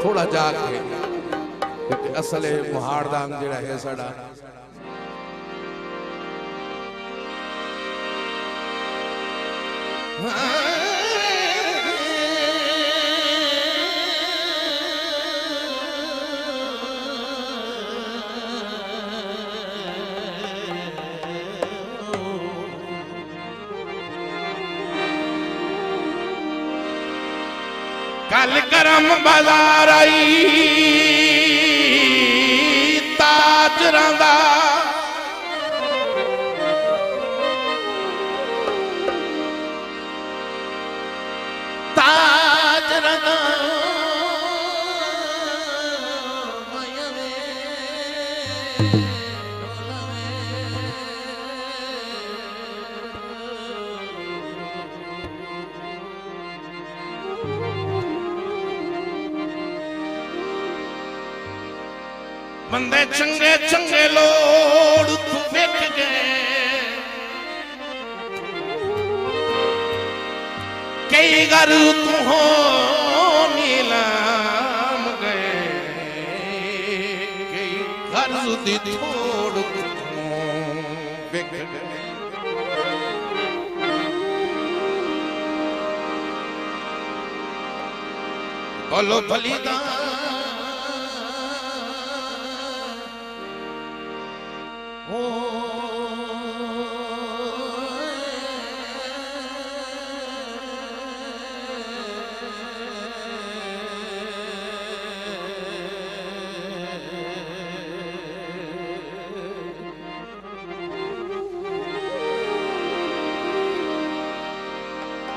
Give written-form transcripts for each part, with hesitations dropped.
थोड़ा जाके असले मुहाड़दाम जिहड़ा है साडा कल करम बाजार आई ताजरां दा ताजरां दा बंदे चंगे चंगे लोड़ तू वेख गए कई घर तू हो नीलाम गए कई घर दी थोड़ तू वेख गए बोलो बलिदान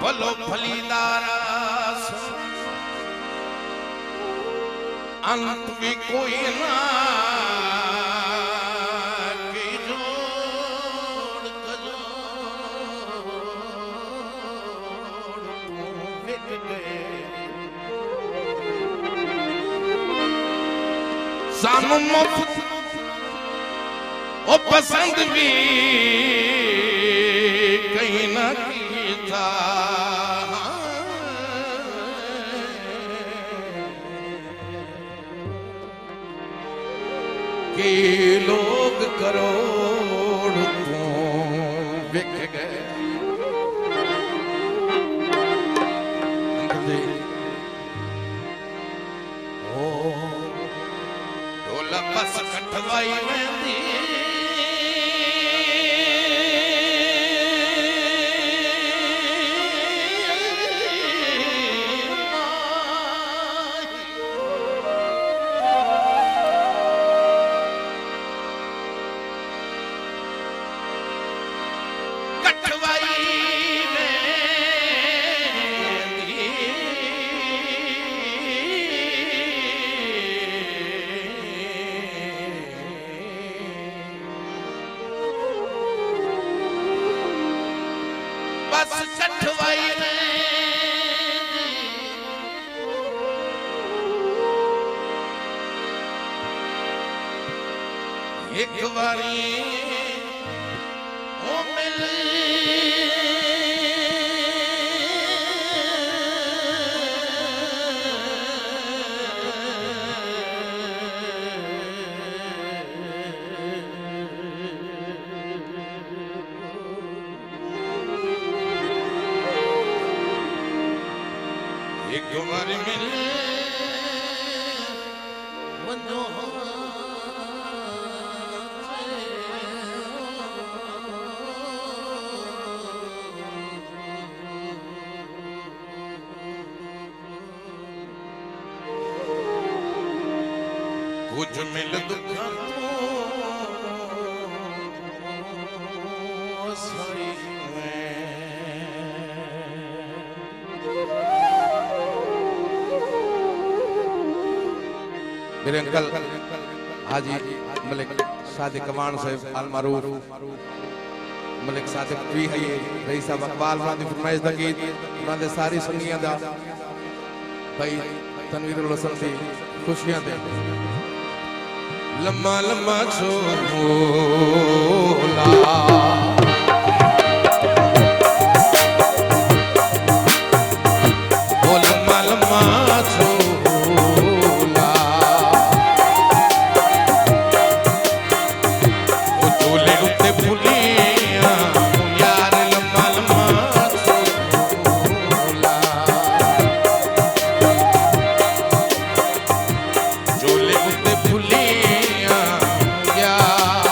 बोलो फलीदारा अंत भी कोई ना कि जोड़ बिक गए सानू मुफ्त ओ पसंद भी कहीं ना कीता कि लोग करोड़ तू बिक गए ओ ढोला बस कटवाई वेंदी बस कटवाई एक बारी ओ मिल एक बारी मिल वनो कुछ मिल दुखा सही मेरे अंकल हाजी मलिक सादिक कमान साहब अलमारूफ मलिक सादिक भी है रईस साहब अकबाल उन्होंने फरमाइश दा गीत उन्होंने सारी सुनियां दा भाई तनवीरुल हसन दी खुशियां दे लम्मा लम्मा छोला झूले उत्ते फुलियां यार लम्मा लम्मा झूला झूले उत्ते फुलियां यार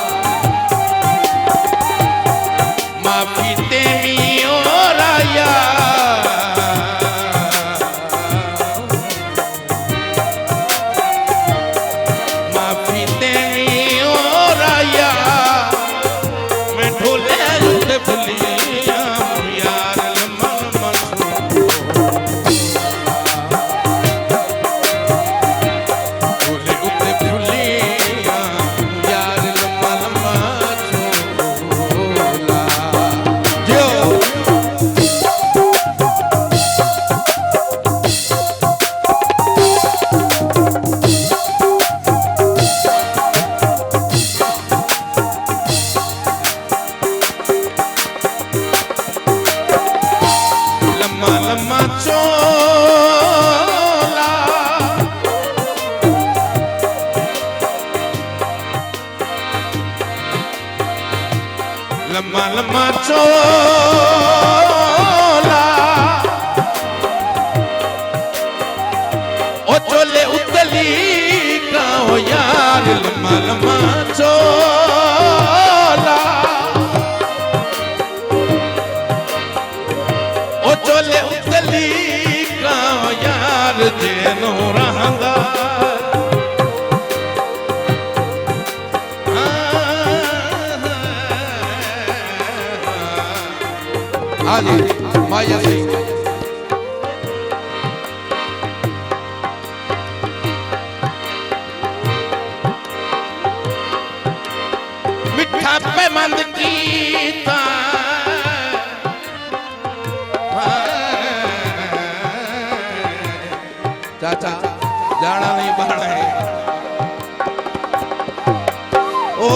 माफी तेरी और आया माफी तेरी और आया मैं ढोले उत्ते फुलियां यार लम्मा लम्मा झूले उत्ते फुलियां यार लम्मा लम्मा झूला जो लम्मा लम्मा चोला लम्मा लम्मा चोला ओ चोले उतली का हो यार लम्मा लम्मा चोला ओ चोले उतली का यार जेनो रहंदा हाजी माया सही मिठा पे मंद कीता चाचा जाना नहीं बाना है ओ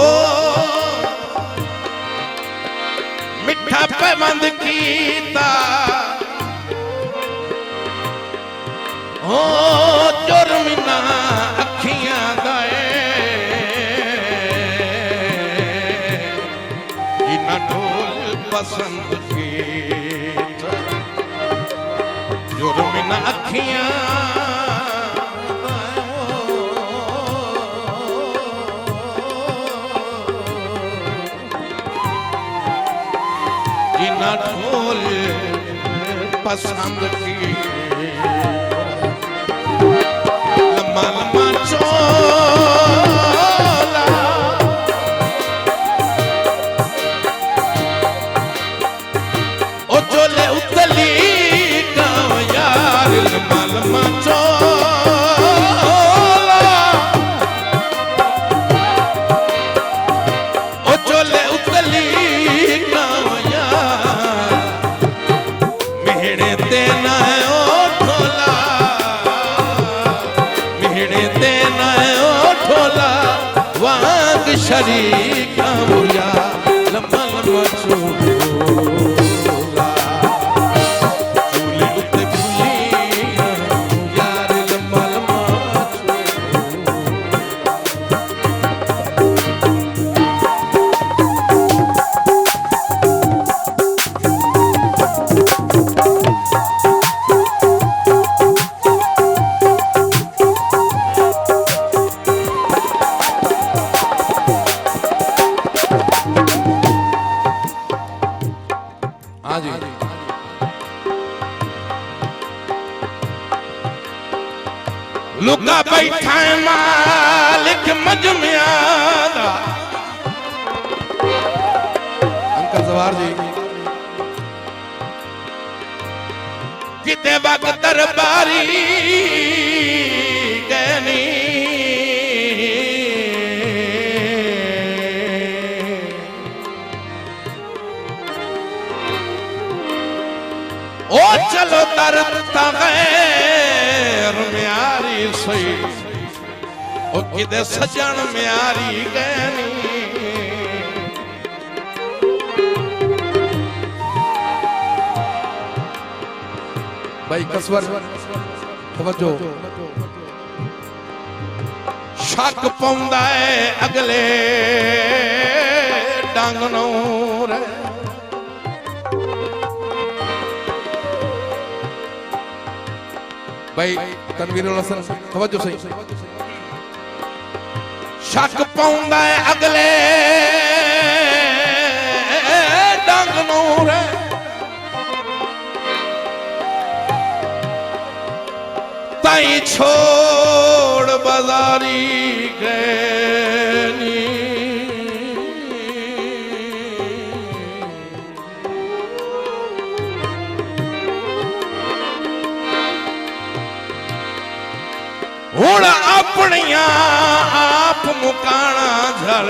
मिठा पे मंद कीता ओ जुर्मिना अखियां दाए इना ढोल पसंद कीता जुर्मिना अखियां जिना ढोल पसंद की लम्मा लम्मा चोला ओ चोले उतली का यार लम्मा लम्मा चोला ओ चोले उतली का यार मिहड़े ते ना ओ ढोला मिहड़े ते ना ओ ढोला वांग शरीका बुया लम्मा लम्मा चोला झूले उत्ते फुलियां यार लम्मा लम्मा हाजी लुका बैठा है मालिक मजमिया दा अंकल सवार जी किते वक्त दरबारी कहनी ओ चलो तरता गैर म्यारी सही ओ किदे सजन म्यारी गैनी भाई कसवर तवज्जो शक पौंदा है अगले डांगनो रे भाई तनवीरुल हसन तवज्जो सही शक पाउंदा है अगले डांगनो रे ताई छोड़ बाजारी गनी हुण अपनिया आप मुकाना झल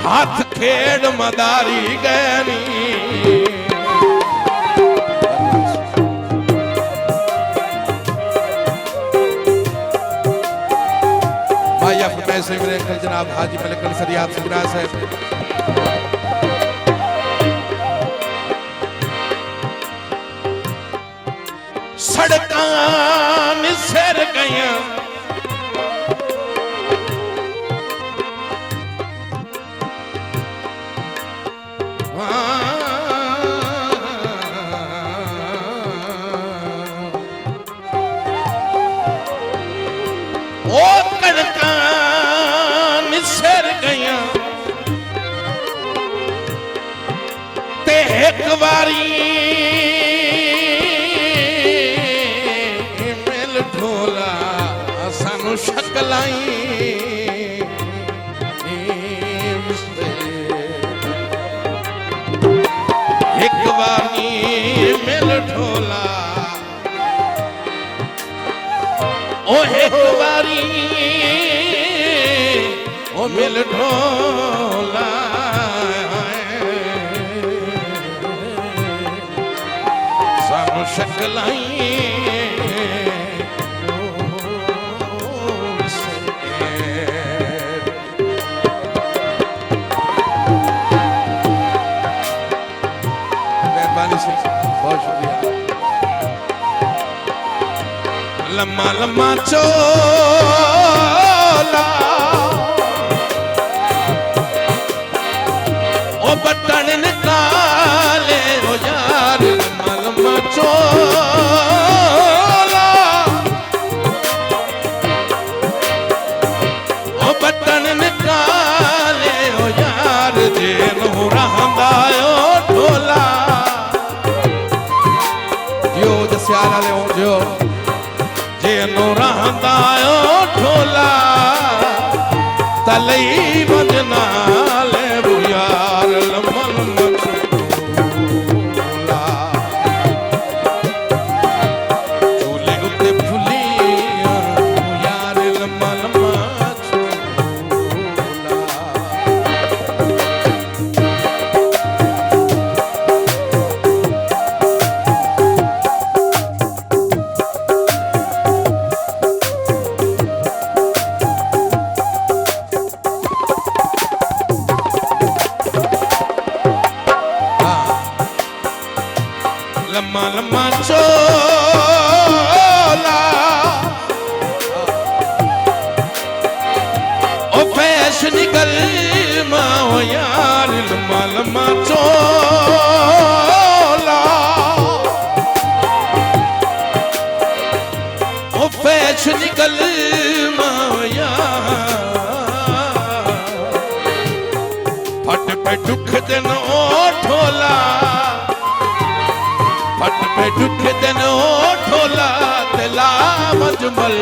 हाथ खेड़ मदारी गनी भाई अपने से मेरे अंकल जनाब हाजी मलिक अली सरियात सिगरा साहब सड़कां सिर गया ओ कड़कां सिर गया ते एक बारी मिल ढोला सानू शकलाई एक बारी मिल ढोला ओ एक बारी ओ मिल ढोला सानू शकलाई बहुत शुक्रिया लम्मा लम्मा चोला ओ बटन निकाले हो यार लम्मा लम्मा चोला ओ बटन निकाले हो यार जे नू रहंदा ओ ढोला जो जस्याल वाले हो जो जेनो रहंदा ओ ढोला तलई वजना ले बुयार लमन मचोला चूले गुते फुलिया बुयार लमन लम्मा लम्मा चोला ओ फैशन निकल माओ यार लम्मा लम्मा चोला ओ फैशन निकल माओ यार फट पे दुख दिन ओ ढोला फट पे दुख दिन ओ ढोला तला मजमल